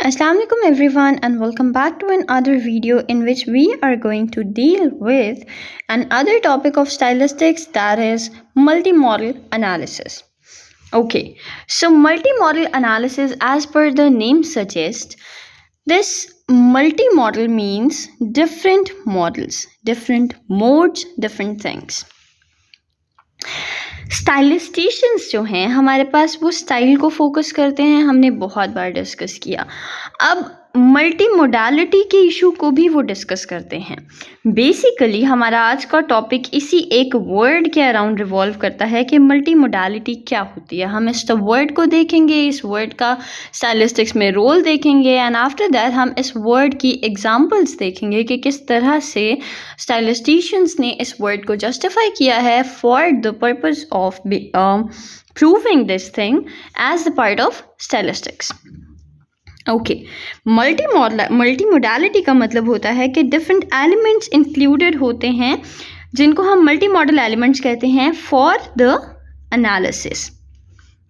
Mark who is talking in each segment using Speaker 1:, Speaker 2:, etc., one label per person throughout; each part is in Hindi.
Speaker 1: Assalamu alaikum everyone and welcome back to another video in which we are going to deal with another topic of stylistics, that is multimodal analysis. Okay, so multimodal analysis, as per the name suggests, this multimodal means different models, different modes, different things. स्टाइलिस्टिशियंस जो हैं हमारे पास वो स्टाइल को फोकस करते हैं, हमने बहुत बार डिस्कस किया। अब मल्टी मोडालिटी के इशू को भी वो डिस्कस करते हैं। बेसिकली हमारा आज का टॉपिक इसी एक वर्ड के अराउंड रिवॉल्व करता है कि मल्टी मोडालिटी क्या होती है। हम इस वर्ड को देखेंगे, इस वर्ड का स्टाइलिस्टिक्स में रोल देखेंगे एंड आफ्टर दैट हम इस वर्ड की एग्जांपल्स देखेंगे कि किस तरह से स्टाइलिस्टिशियंस ने इस वर्ड को जस्टिफाई किया है for the purpose of proving this thing as the part of stylistics. Okay, multimodality का मतलब होता है कि डिफरेंट एलिमेंट्स इंक्लूडेड होते हैं जिनको हम मल्टी मॉडल एलिमेंट्स कहते हैं फॉर द एनालिसिस।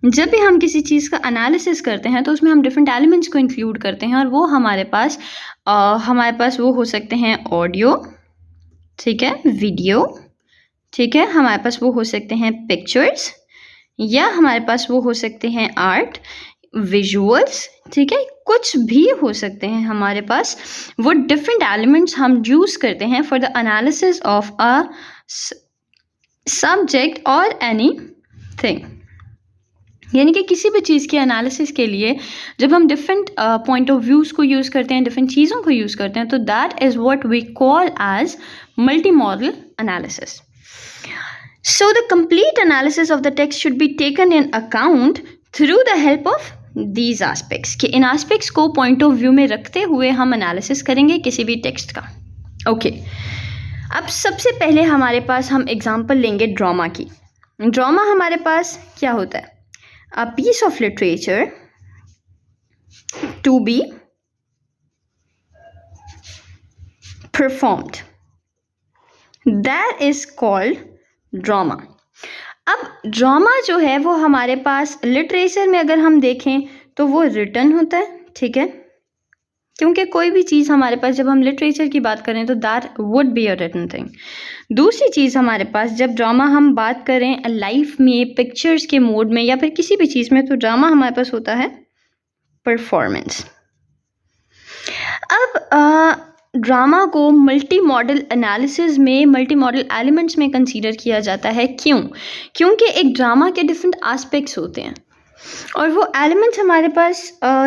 Speaker 1: जब भी हम किसी चीज़ का एनालिसिस करते हैं तो उसमें हम डिफरेंट एलिमेंट्स को इंक्लूड करते हैं और वो हमारे पास वो हो सकते हैं ऑडियो, ठीक है, वीडियो, ठीक है, हमारे पास वो हो सकते हैं पिक्चर्स, या हमारे पास वो हो सकते हैं आर्ट, विजुअल्स, ठीक है, कुछ भी हो सकते हैं हमारे पास। वो डिफरेंट एलिमेंट्स हम यूज़ करते हैं for the analysis of a subject और एनी थिंग। यानी कि किसी भी चीज़ के एनालिसिस के लिए जब हम डिफरेंट पॉइंट ऑफ व्यूज़ को यूज़ करते हैं, डिफरेंट चीज़ों को यूज़ करते हैं, तो that is what we call as multimodal analysis. So the complete analysis of the text should be taken in account through the help of these aspects, कि इन aspects को point of view में रखते हुए हम analysis करेंगे किसी भी text का। Okay, अब सबसे पहले हमारे पास हम example लेंगे ड्रामा की। ड्रामा हमारे पास क्या होता है? A piece of literature to be performed, that is called drama. अब ड्रामा जो है वो हमारे पास लिटरेचर में अगर हम देखें तो वो रिटन होता है, ठीक है, क्योंकि कोई भी चीज़ हमारे पास जब हम लिटरेचर की बात करें तो that would be a written thing. दूसरी चीज़ हमारे पास जब ड्रामा हम बात करें लाइफ में, पिक्चर्स के मोड में या फिर किसी भी चीज़ में, तो ड्रामा हमारे पास होता है परफॉर्मेंस। अब ड्रामा को मल्टी मॉडल एनालिसिस में मल्टी मॉडल एलिमेंट्स में कंसीडर किया जाता है। क्योंकि एक ड्रामा के डिफरेंट एस्पेक्ट्स होते हैं और वो एलिमेंट्स हमारे पास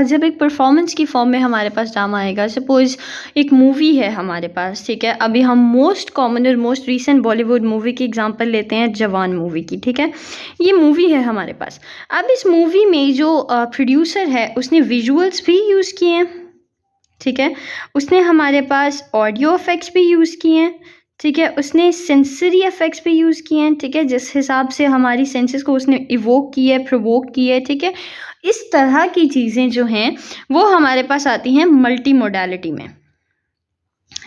Speaker 1: जब एक परफॉर्मेंस की फॉर्म में हमारे पास ड्रामा आएगा। सपोज एक मूवी है हमारे पास, ठीक है, अभी हम मोस्ट कॉमन और मोस्ट रीसेंट बॉलीवुड मूवी की एग्जांपल लेते हैं, जवान मूवी की, ठीक है, ये मूवी है हमारे पास। अब इस मूवी में जो प्रोड्यूसर है उसने विजुअल्स भी यूज़ किए हैं, ठीक है, उसने हमारे पास ऑडियो इफेक्ट्स भी यूज़ किए हैं, ठीक है, उसने सेंसरी इफेक्ट्स भी यूज़ किए हैं, ठीक है, जिस हिसाब से हमारी सेंसेस को उसने इवोक किया है, प्रोवोक किया है, ठीक है। इस तरह की चीज़ें जो हैं वो हमारे पास आती हैं मल्टी मोडालिटी में,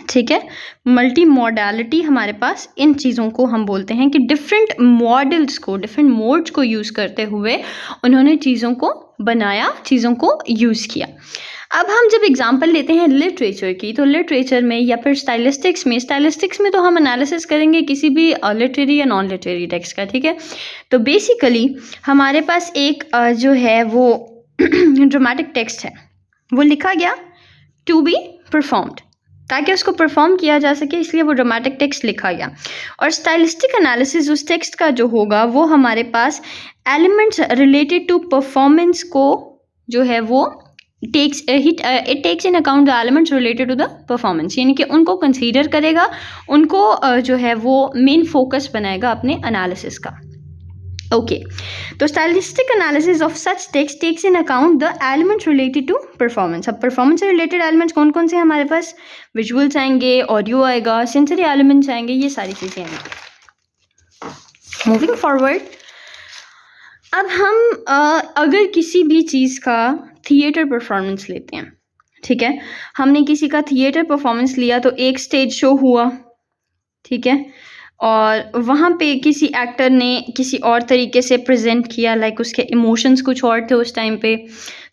Speaker 1: ठीक है। मल्टी मोडालिटी हमारे पास इन चीज़ों को हम बोलते हैं कि डिफरेंट मॉडल्स को, डिफरेंट मोड्स को यूज़ करते हुए उन्होंने चीज़ों को बनाया, चीज़ों को यूज़ किया। अब हम जब एग्जांपल लेते हैं लिटरेचर की, तो लिटरेचर में या फिर स्टाइलिस्टिक्स में तो हम एनालिसिस करेंगे किसी भी लिटरेरी या नॉन लिटरेरी टेक्स्ट का, ठीक है। तो बेसिकली हमारे पास एक जो है वो ड्रामेटिक टेक्स्ट है, वो लिखा गया टू बी परफॉर्म्ड, ताकि उसको परफॉर्म किया जा सके, इसलिए वो ड्रामेटिक टेक्स्ट लिखा गया। और स्टाइलिस्टिक एनालिसिस उस टेक्स्ट का जो होगा वो हमारे पास एलिमेंट्स रिलेटेड टू परफॉर्मेंस को जो है वो it takes in account the elements related to the performance, यानी कि उनको कंसीडर करेगा, उनको जो है वो मेन फोकस बनाएगा अपने एनालिसिस का। ओके, तो stylistic analysis of such text takes in account the elements related to performance. अब परफॉर्मेंस से रिलेटेड एलिमेंट्स कौन कौन से हमारे पास? विजुअल्स आएंगे, ऑडियो आएगा, सेंसरी एलिमेंट्स आएंगे, ये सारी चीज़ें आएंगी। मूविंग फॉरवर्ड, अब हम अगर किसी भी चीज़ का थिएटर परफॉर्मेंस लेते हैं, ठीक है, हमने किसी का थिएटर परफॉर्मेंस लिया तो एक स्टेज शो हुआ, ठीक है, और वहाँ पे किसी एक्टर ने किसी और तरीके से प्रेजेंट किया, लाइक उसके इमोशंस कुछ और थे उस टाइम पे।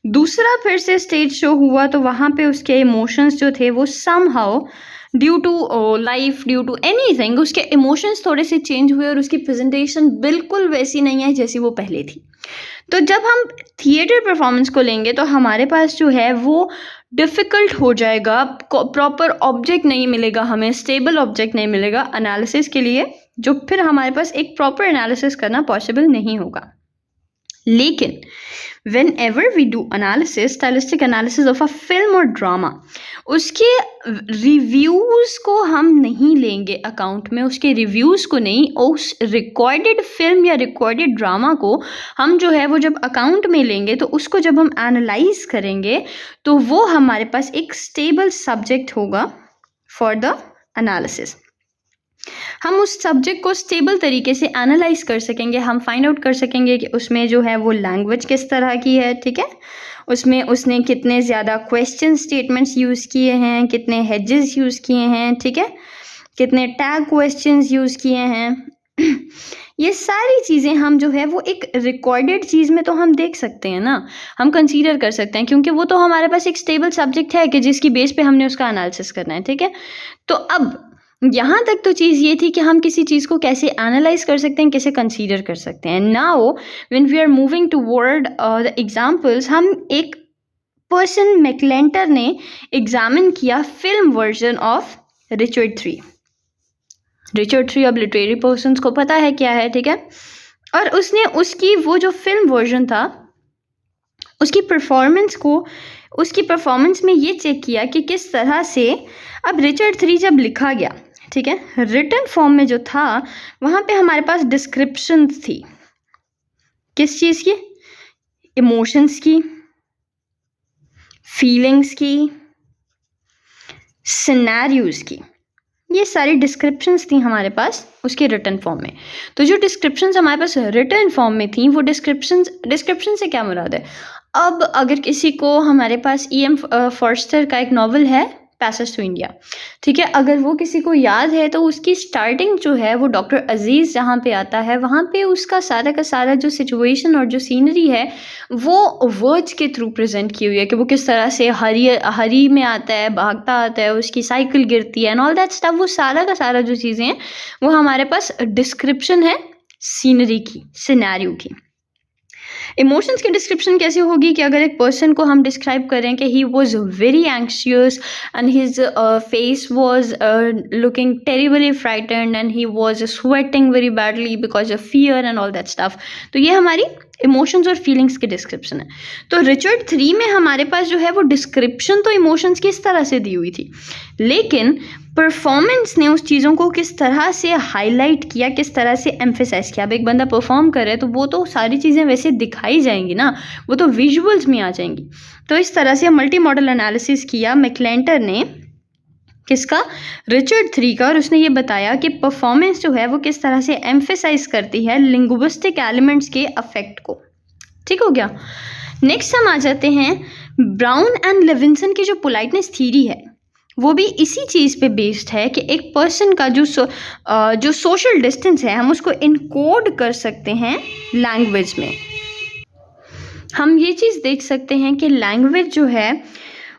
Speaker 1: दूसरा फिर से स्टेज शो हुआ तो वहाँ पे उसके इमोशंस जो थे वो somehow due to life, due to anything, उसके इमोशंस थोड़े से चेंज हुए और उसकी प्रेजेंटेशन बिल्कुल वैसी नहीं है जैसी वो पहले थी। तो जब हम थिएटर परफॉर्मेंस को लेंगे तो हमारे पास जो है वो डिफ़िकल्ट हो जाएगा, प्रॉपर ऑब्जेक्ट नहीं मिलेगा, हमें स्टेबल ऑब्जेक्ट नहीं मिलेगा एनालिसिस के लिए, जो फिर हमारे पास एक प्रॉपर एनालिसिस करना पॉसिबल नहीं होगा। लेकिन whenever we do analysis, stylistic analysis of a film or drama, उसके रिव्यूज़ को हम नहीं लेंगे अकाउंट में, उसके रिव्यूज़ को नहीं, उस रिकॉर्डेड फिल्म या रिकॉर्डेड ड्रामा को हम जो है वो जब अकाउंट में लेंगे तो उसको जब हम एनालाइज करेंगे तो वो हमारे पास एक स्टेबल सब्जेक्ट होगा फॉर द एनालिसिस। हम उस सब्जेक्ट को स्टेबल तरीके से एनालाइज कर सकेंगे, हम फाइंड आउट कर सकेंगे कि उसमें जो है वो लैंग्वेज किस तरह की है, ठीक है, उसमें उसने कितने ज़्यादा क्वेश्चन स्टेटमेंट्स यूज़ किए हैं, कितने हेजेस यूज़ किए हैं, ठीक है, कितने टैग क्वेश्चंस यूज़ किए हैं। ये सारी चीज़ें हम जो है वो एक रिकॉर्डेड चीज़ में तो हम देख सकते हैं ना, हम कंसीडर कर सकते हैं, क्योंकि वो तो हमारे पास एक स्टेबल सब्जेक्ट है कि जिसकी बेस पे हमने उसका एनालिसिस करना है, ठीक है। तो अब यहाँ तक तो चीज़ ये थी कि हम किसी चीज़ को कैसे एनालाइज कर सकते हैं, कैसे कंसीडर कर सकते हैं। Now when we are moving toward the examples, हम एक पर्सन मैकलेंटर ने एग्जामिन किया film version of Richard III। Richard III अब लिटरेरी पर्सन्स को पता है क्या है, ठीक है, और उसने उसकी वो जो फिल्म वर्जन था उसकी परफॉर्मेंस में ये चेक किया कि किस तरह से अब रिचर्ड III जब लिखा गया, ठीक है, रिटन फॉर्म में जो था वहाँ पे हमारे पास डिस्क्रिप्शन थी, किस चीज़ की, इमोशंस की, फीलिंग्स की, सिनेरियोज की, ये सारी डिस्क्रिप्शंस थी हमारे पास उसके रिटन फॉर्म में। तो जो डिस्क्रिप्शंस हमारे पास रिटन फॉर्म में थी वो डिस्क्रिप्शन से क्या मुराद है। अब अगर किसी को, हमारे पास E.M. फॉर्स्टर का एक नॉवल है पैसेज टू इंडिया, ठीक है, अगर वो किसी को याद है तो उसकी स्टार्टिंग जो है वो डॉक्टर अजीज़ जहाँ पे आता है वहाँ पे उसका सारा का सारा जो सिचुएशन और जो सीनरी है वो वर्ड्स के थ्रू प्रेजेंट की हुई है कि वो किस तरह से हरी में आता है, भागता आता है, उसकी साइकिल गिरती है एंड ऑल दैट स्टफ। वो सारा का सारा जो चीज़ें हैं वो हमारे पास डिस्क्रिप्शन है सीनरी की, सिनेरियो की। इमोशंस की डिस्क्रिप्शन कैसे होगी कि अगर एक पर्सन को हम डिस्क्राइब करें कि he was very anxious and his face was looking terribly frightened and he was sweating very badly because of fear and all that stuff, तो ये हमारी इमोशंस और फीलिंग्स की डिस्क्रिप्शन है। तो रिचर्ड III में हमारे पास जो है वो डिस्क्रिप्शन तो इमोशंस की इस तरह से दी हुई थी, लेकिन परफॉर्मेंस ने उस चीज़ों को किस तरह से हाईलाइट किया, किस तरह से एम्फेसाइज किया। अब एक बंदा परफॉर्म करे तो वो तो सारी चीज़ें वैसे दिखाई जाएंगी ना, वो तो विजुअल्स में आ जाएंगी। तो इस तरह से मल्टी मॉडल एनालिसिस किया मैकलेंटर ने, किसका, रिचर्ड III का, और उसने ये बताया कि परफॉर्मेंस जो है वो किस तरह से एम्फेसाइज करती है लिंग्विस्टिक एलिमेंट्स के अफेक्ट को। ठीक हो गया। नेक्स्ट हम आ जाते हैं ब्राउन एंड लेविंसन की जो पोलाइटनेस थ्योरी है वो भी इसी चीज़ पे बेस्ड है कि एक पर्सन का जो सोशल डिस्टेंस है हम उसको इनकोड कर सकते हैं लैंग्वेज में। हम ये चीज़ देख सकते हैं कि लैंग्वेज जो है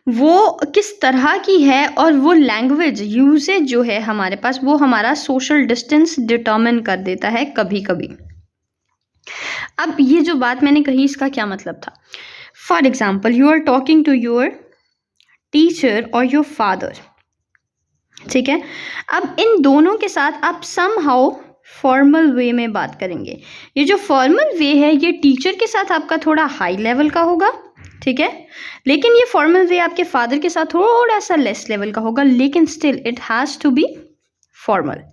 Speaker 1: वो किस तरह की है और वो लैंग्वेज यूसेज जो है हमारे पास वो हमारा सोशल डिस्टेंस डिटर्मिन कर देता है कभी कभी। अब ये जो बात मैंने कही इसका क्या मतलब था। For example, you are talking to your teacher और योर फादर, ठीक है। अब इन दोनों के साथ आप समहाउ फॉर्मल वे में बात करेंगे। ये जो फॉर्मल वे है ये टीचर के साथ आपका थोड़ा हाई लेवल का होगा, ठीक है, लेकिन ये फॉर्मल वे आपके फादर के साथ थोड़ा सा लेस लेवल का होगा, लेकिन still it has to be formal.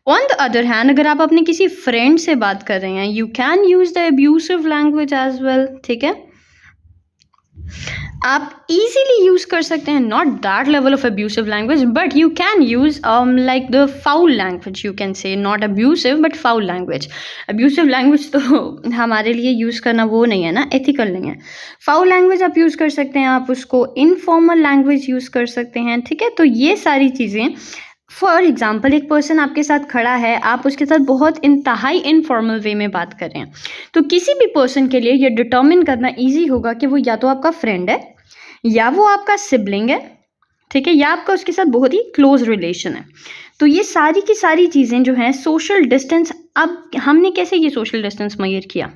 Speaker 1: On the other hand, अगर आप अपने किसी फ्रेंड से बात कर रहे हैं, you can use the abusive language as well, ठीक है, आप इजीली यूज कर सकते हैं, not that level of abusive language, but you can use like the foul language, you can say, not abusive but foul language. Abusive language तो हमारे लिए यूज करना वो नहीं है ना, एथिकल नहीं है। फाउल लैंग्वेज आप यूज कर सकते हैं, आप उसको इनफॉर्मल लैंग्वेज यूज कर सकते हैं, ठीक है। तो ये सारी चीज़ें फॉर एग्ज़ाम्पल एक पर्सन आपके साथ खड़ा है, आप उसके साथ बहुत इंतहाई इनफॉर्मल वे में बात कर रहे हैं, तो किसी भी पर्सन के लिए ये डिटर्मिन करना ईजी होगा कि वो या तो आपका फ्रेंड है, या वो आपका सिबलिंग है, ठीक है, या आपका उसके साथ बहुत ही क्लोज रिलेशन है। तो ये सारी की सारी चीज़ें जो हैं सोशल डिस्टेंस, अब हमने कैसे ये सोशल डिस्टेंस मेजर किया?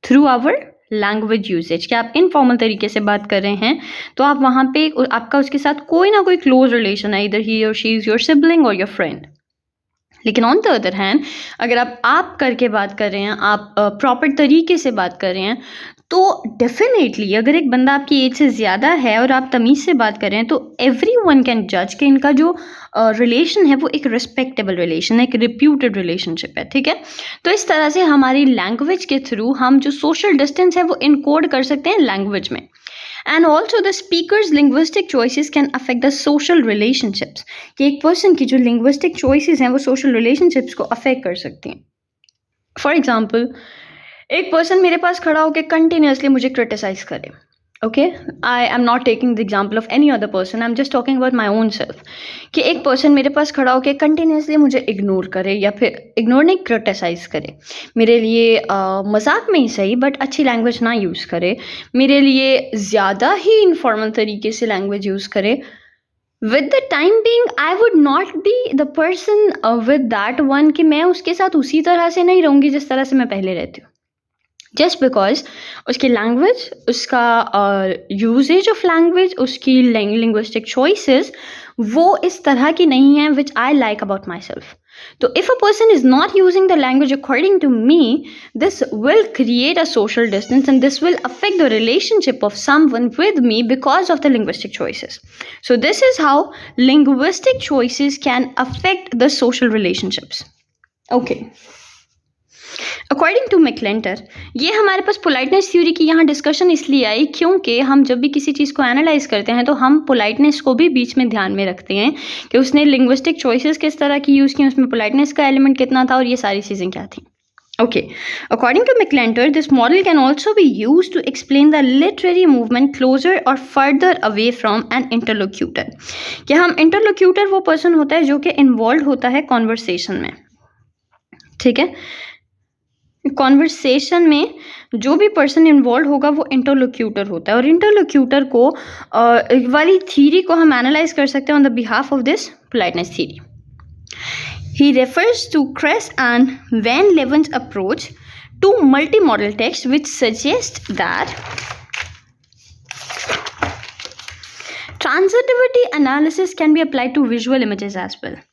Speaker 1: Through our language usage. कि आप इनफॉर्मल तरीके से बात कर रहे हैं तो आप वहाँ पे आपका उसके साथ कोई ना कोई क्लोज रिलेशन है, इधर ही और शी इज़ योर सिबलिंग और योर फ्रेंड। लेकिन ऑन द अदर हैंड अगर आप करके बात कर रहे हैं, आप प्रॉपर तरीके से बात कर रहे हैं, तो डेफिनेटली अगर एक बंदा आपकी एज से ज़्यादा है और आप तमीज़ से बात कर रहे हैं, तो एवरी वन कैन जज कि इनका जो रिलेशन है वो एक रिस्पेक्टेबल रिलेशन है, एक रिप्यूटेड रिलेशनशिप है, ठीक है। तो इस तरह से हमारी लैंग्वेज के थ्रू हम जो सोशल डिस्टेंस है वो इनकोड कर सकते हैं लैंग्वेज में। And also the speakers linguistic choices can affect the social relationships. कि एक पर्सन की जो लिंग्विस्टिक चॉइसेस हैं वो सोशल रिलेशनशिप्स को अफेक्ट कर सकती हैं। फॉर एग्जाम्पल एक पर्सन मेरे पास खड़ा होकर कंटिन्यूसली मुझे क्रिटिसाइज करे, okay, I am not taking the example of any other person, I am just talking about my own self. कि एक पर्सन मेरे पास खड़ा होकर कंटिन्यूसली मुझे इग्नोर करे, या फिर इग्नोर नहीं क्रिटिसाइज करे, मेरे लिए मजाक में ही सही बट अच्छी लैंग्वेज ना यूज़ करे, मेरे लिए ज़्यादा ही इनफॉर्मल तरीके से लैंग्वेज यूज़ करे। With the time being I would not be the person with that one, कि मैं उसके साथ उसी तरह से नहीं रहूँगी जिस तरह से मैं पहले रहती हूँ, जस्ट बिकॉज उसकी लैंग्वेज, उसका यूजेज ऑफ लैंग्वेज, उसकी लिंग्विस्टिक चॉइसेस वो इस तरह की नहीं है which I like about myself. तो if a person is not using the language according to me, this will create a social distance and this will affect the relationship of someone with me because of the linguistic choices. So this is how linguistic choices can affect the social relationships. Okay, according to मैकक्लेंटर, ये हमारे पास पोलाइटनेस थ्योरी की यहाँ डिस्कशन इसलिए आई क्योंकि हम जब भी किसी चीज़ को एनालाइज करते हैं तो हम पोलाइटनेस को भी बीच में ध्यान में रखते हैं कि उसने लिंग्विस्टिक चॉइसेस किस तरह की यूज़ की, उसमें पोलाइटनेस का एलिमेंट कितना था और ये सारी चीज़ें क्या थी। Okay, according to McClenter, this model can also be use to explain the literary movement closer और further away from an interlocutor. कि हम इंटरलोक्यूटर वो पर्सन होता है जो कि इन्वॉल्व होता है कॉन्वर्सेशन में, ठीक है। कॉन्वर्सेशन में जो भी पर्सन इन्वॉल्व होगा वो इंटरलोक्यूटर होता है, और इंटरलोक्यूटर को वाली थ्योरी को हम एनालाइज कर सकते हैं on the behalf of this politeness theory. He refers to Kress and van Leeuwen's approach to multimodal text which suggest that transitivity analysis can be applied to visual images as well.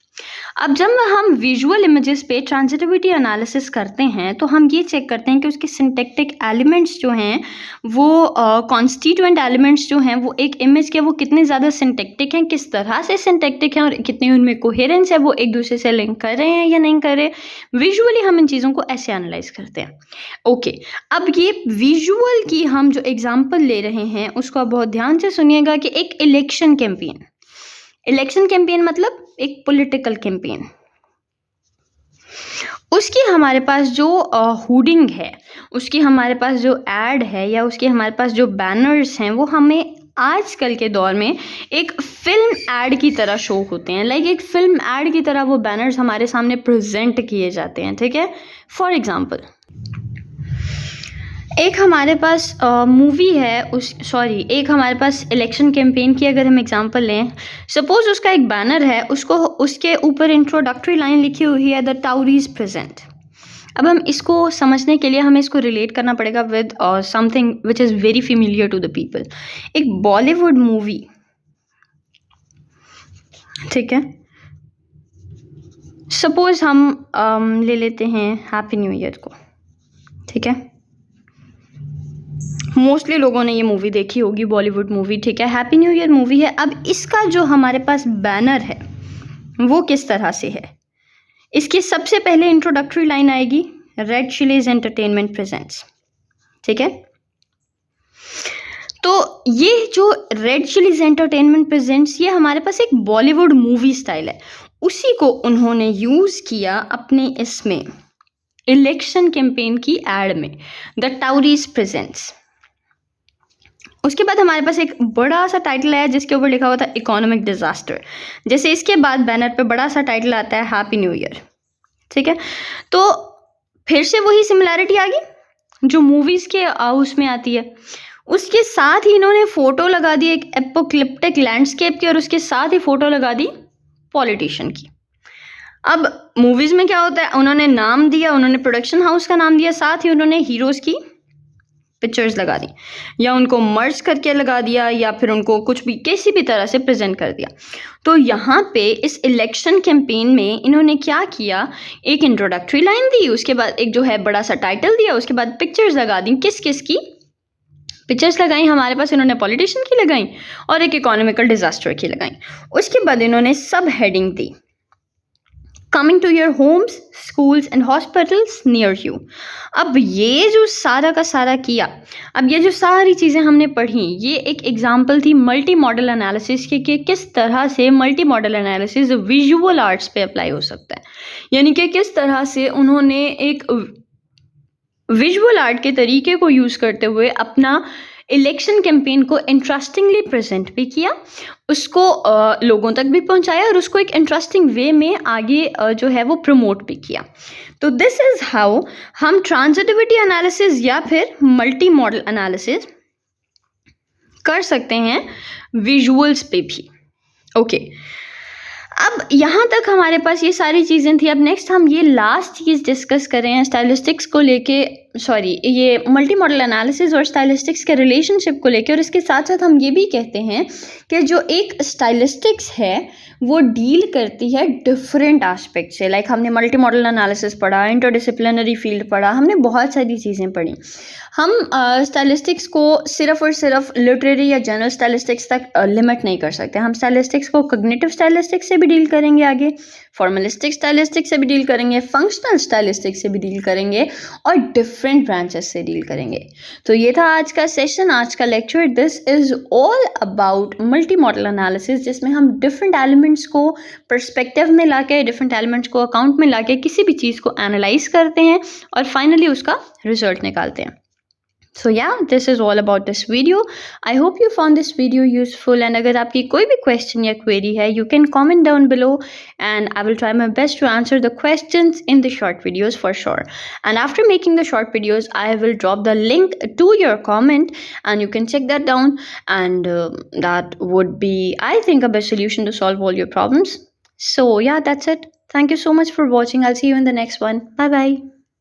Speaker 1: अब जब हम विजुअल इमेजेस पे ट्रांजिटिविटी एनालिसिस करते हैं तो हम ये चेक करते हैं कि उसके सिंटैक्टिक एलिमेंट्स जो हैं वो कॉन्स्टिट्यूएंट एलिमेंट्स जो हैं वो एक इमेज के वो कितने ज़्यादा सिंटैक्टिक हैं, किस तरह से सिंटैक्टिक हैं और कितनी उनमें कोहेरेंस है, वो एक दूसरे से लिंक कर रहे हैं या नहीं कर रहे। विजुअली हम इन चीज़ों को ऐसे एनालाइज करते हैं। ओके, अब ये विजुअल की हम जो एग्जाम्पल ले रहे हैं उसको आप बहुत ध्यान से सुनिएगा कि एक इलेक्शन कैंपेन, इलेक्शन कैंपेन मतलब एक पॉलिटिकल कैंपेन, उसकी हमारे पास जो हुडिंग है, उसकी हमारे पास जो एड है या उसके हमारे पास जो बैनर्स हैं वो हमें आजकल के दौर में एक फिल्म एड की तरह शो होते हैं। लाइक एक फिल्म एड की तरह वो बैनर्स हमारे सामने प्रेजेंट किए जाते हैं, ठीक है। फॉर एग्जाम्पल एक हमारे पास मूवी है एक हमारे पास इलेक्शन कैंपेन की अगर हम एग्जांपल लें, सपोज उसका एक बैनर है, उसके ऊपर इंट्रोडक्टरी लाइन लिखी हुई है द टाउरीज प्रेजेंट। अब हम इसको समझने के लिए हमें इसको रिलेट करना पड़ेगा with something which is very familiar to the people. एक बॉलीवुड मूवी, ठीक है, सपोज हम ले लेते हैं हैप्पी न्यू ईयर को, ठीक है। मोस्टली लोगों ने ये मूवी देखी होगी, बॉलीवुड मूवी, ठीक है, हैप्पी न्यू ईयर मूवी है। अब इसका जो हमारे पास बैनर है वो किस तरह से है, इसकी सबसे पहले इंट्रोडक्टरी लाइन आएगी रेड चिलीज एंटरटेनमेंट प्रेजेंट्स, ठीक है। तो ये जो रेड चिलीज एंटरटेनमेंट प्रेजेंट्स ये हमारे पास एक बॉलीवुड मूवी स्टाइल है, उसी को उन्होंने यूज़ किया अपने इसमें इलेक्शन कैंपेन की एड में, द टाउरीज प्रेजेंट्स। उसके बाद हमारे पास एक बड़ा सा टाइटल है जिसके ऊपर लिखा हुआ था इकोनॉमिक डिजास्टर। जैसे इसके बाद बैनर पे बड़ा सा टाइटल आता है हैप्पी न्यू ईयर, ठीक है। तो फिर से वही सिमिलैरिटी आ गई जो मूवीज के उसमें आती है। उसके साथ ही इन्होंने फोटो लगा दी एक एपोक्लिप्टिक लैंडस्केप की, और उसके साथ ही फोटो लगा दी पॉलिटिशियन की। अब मूवीज में क्या होता है, उन्होंने नाम दिया, उन्होंने प्रोडक्शन हाउस का नाम दिया, साथ ही उन्होंने हीरोज की पिक्चर्स लगा दी, या उनको मर्ज करके लगा दिया, या फिर उनको कुछ भी किसी भी तरह से प्रेजेंट कर दिया। तो यहाँ पे इस इलेक्शन कैंपेन में इन्होंने क्या किया, एक इंट्रोडक्टरी लाइन दी, उसके बाद एक जो है बड़ा सा टाइटल दिया, उसके बाद पिक्चर्स लगा दी। किस किस की पिक्चर्स लगाई हमारे पास, इन्होंने पॉलिटिशियन की लगाई और एक इकोनॉमिकल डिजास्टर की लगाई। उसके बाद इन्होंने सब हेडिंग दी, coming to your homes, schools and hospitals near you. अब ये जो सारा का सारा किया, अब ये जो सारी चीज़ें हमने पढ़ी, ये एक एग्जाम्पल थी मल्टी मॉडल एनालिसिस की, कि किस तरह से multi modal analysis visual arts पे अप्लाई हो सकता है। यानी कि किस तरह से उन्होंने एक विजुअल आर्ट के तरीके को यूज़ करते हुए अपना इलेक्शन कैंपेन को इंटरेस्टिंगली प्रेजेंट भी किया, उसको लोगों तक भी पहुंचाया, और उसको एक इंटरेस्टिंग वे में आगे जो है वो प्रमोट भी किया। तो दिस इज़ हाउ हम ट्रांजिटिविटी एनालिसिस या फिर मल्टी मॉडल एनालिसिस कर सकते हैं विजुअल्स पे भी। ओके, अब यहाँ तक हमारे पास ये सारी चीज़ें थी। अब नेक्स्ट हम ये लास्ट चीज़ डिस्कस कर रहे हैं स्टाइलिस्टिक्स को लेके, ये मल्टी मॉडल एनालिसिस और स्टाइलिस्टिक्स के रिलेशनशिप को लेके। और इसके साथ साथ हम ये भी कहते हैं कि जो एक स्टाइलिस्टिक्स है वो डील करती है डिफरेंट एस्पेक्ट से। लाइक हमने मल्टी मॉडल एनालिसिस पढ़ा, इंटरडिसिप्लिनरी फील्ड पढ़ा, हमने बहुत सारी चीज़ें पढ़ी। हम स्टाइलिस्टिक्स को सिर्फ और सिर्फ लिटरेरी या जनरल स्टाइलिस्टिक्स तक लिमिट नहीं कर सकते। हम स्टाइलिस्टिक्स को कॉग्निटिव स्टाइलिस्टिक्स से भी डील करेंगे, आगे फॉर्मलिस्टिक स्टाइलिस्टिक्स से भी डील करेंगे, फंक्शनल स्टाइलिस्टिक्स से भी डील करेंगे, और डिफरेंट ब्रांचेस से डील करेंगे। तो ये था आज का सेशन, आज का lecture. This is all about multi modal analysis, जिसमें हम डिफरेंट एलिमेंट्स को पर्सपेक्टिव में लाके, डिफरेंट एलिमेंट्स को अकाउंट में लाके किसी भी चीज़ को एनालाइज करते हैं और फाइनली उसका रिजल्ट निकालते हैं। So yeah, this is all about this video. I hope you found this video useful, and अगर आपकी कोई भी question या query है, you can comment down below and I will try my best to answer the questions in the short videos for sure. And after making the short videos, I will drop the link to your comment and you can check that down, and that would be, I think, a best solution to solve all your problems. So yeah, that's it. Thank you so much for watching. I'll see you in the next one. Bye bye.